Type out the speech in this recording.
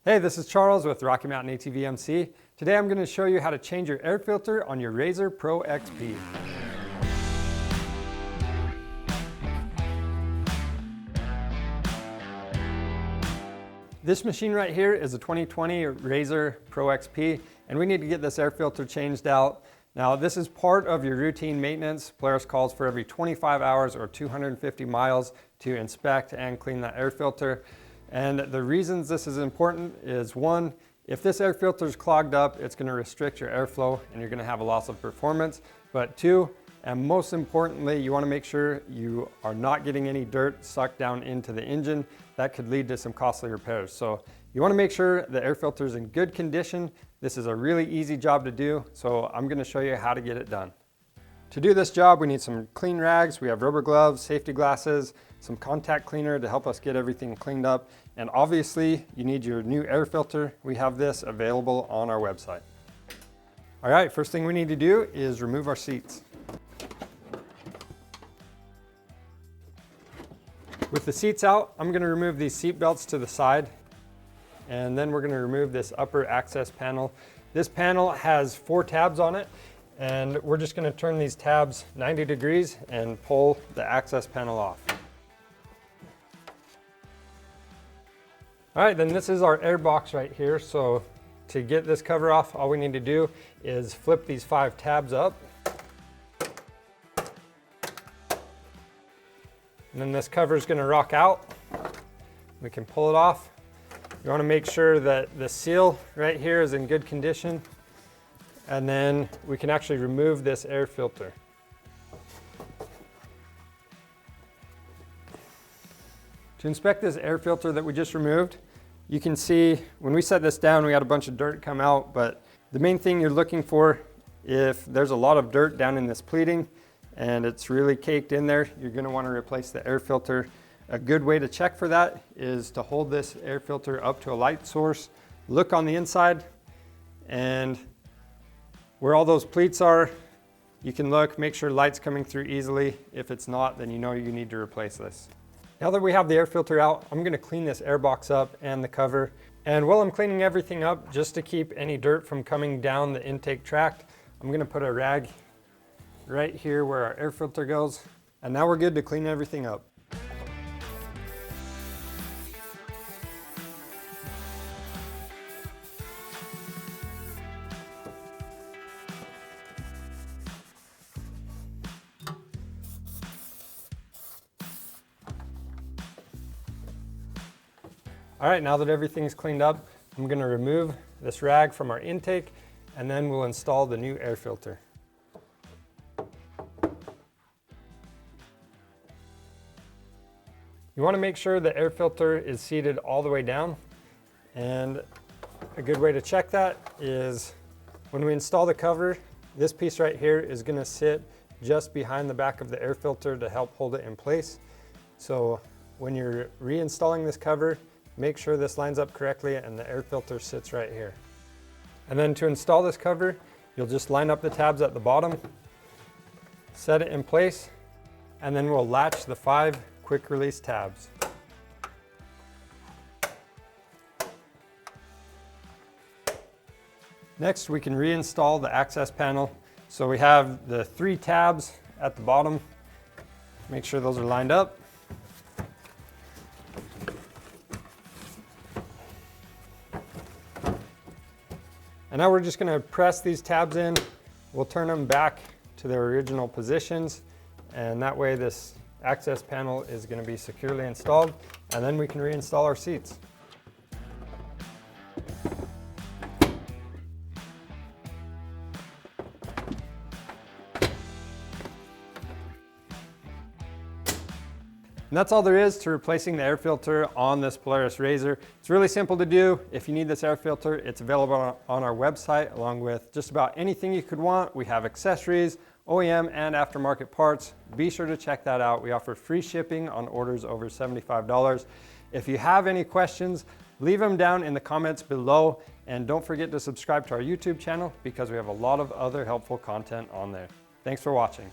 Hey, this is Charles with Rocky Mountain ATV-MC. Today I'm going to show you how to change your air filter on your RZR Pro XP. This machine right here is a 2020 RZR Pro XP, and we need to get this air filter changed out. Now, this is part of your routine maintenance. Polaris calls for every 25 hours or 250 miles to inspect and clean that air filter. And the reasons this is important is, one, if this air filter is clogged up, it's going to restrict your airflow and you're going to have a loss of performance. But two, and most importantly, you want to make sure you are not getting any dirt sucked down into the engine. That could lead to some costly repairs. So you want to make sure the air filter is in good condition. This is a really easy job to do, so I'm going to show you how to get it done. To do this job, we need some clean rags. We have rubber gloves, safety glasses, some contact cleaner to help us get everything cleaned up. And obviously, you need your new air filter. We have this available on our website. All right, first thing we need to do is remove our seats. With the seats out, I'm going to remove these seat belts to the side. And then we're going to remove this upper access panel. This panel has 4 tabs on it. And we're just going to turn these tabs 90 degrees and pull the access panel off. All right, then this is our air box right here. So to get this cover off, all we need to do is flip these 5 tabs up. And then this cover is going to rock out. We can pull it off. You want to make sure that the seal right here is in good condition. And then we can actually remove this air filter. To inspect this air filter that we just removed, you can see when we set this down, we had a bunch of dirt come out, but the main thing you're looking for, if there's a lot of dirt down in this pleating and it's really caked in there, you're going to want to replace the air filter. A good way to check for that is to hold this air filter up to a light source, look on the inside, and where all those pleats are, you can look, make sure light's coming through easily. If it's not, then you know you need to replace this. Now that we have the air filter out, I'm going to clean this air box up and the cover. And while I'm cleaning everything up, just to keep any dirt from coming down the intake tract, I'm going to put a rag right here where our air filter goes. And now we're good to clean everything up. All right, now that everything's cleaned up, I'm going to remove this rag from our intake, and then we'll install the new air filter. You want to make sure the air filter is seated all the way down, and a good way to check that is when we install the cover, this piece right here is going to sit just behind the back of the air filter to help hold it in place. So when you're reinstalling this cover, make sure this lines up correctly and the air filter sits right here. And then to install this cover, you'll just line up the tabs at the bottom, set it in place, and then we'll latch the 5 quick release tabs. Next, we can reinstall the access panel. So we have the 3 tabs at the bottom. Make sure those are lined up. And now we're just going to press these tabs in. We'll turn them back to their original positions, and that way this access panel is going to be securely installed, and then we can reinstall our seats. And that's all there is to replacing the air filter on this Polaris RZR. It's really simple to do. If you need this air filter, it's available on our website along with just about anything you could want. We have accessories, OEM and aftermarket parts. Be sure to check that out. We offer free shipping on orders over $75. If you have any questions, leave them down in the comments below, and don't forget to subscribe to our YouTube channel because we have a lot of other helpful content on there. Thanks for watching.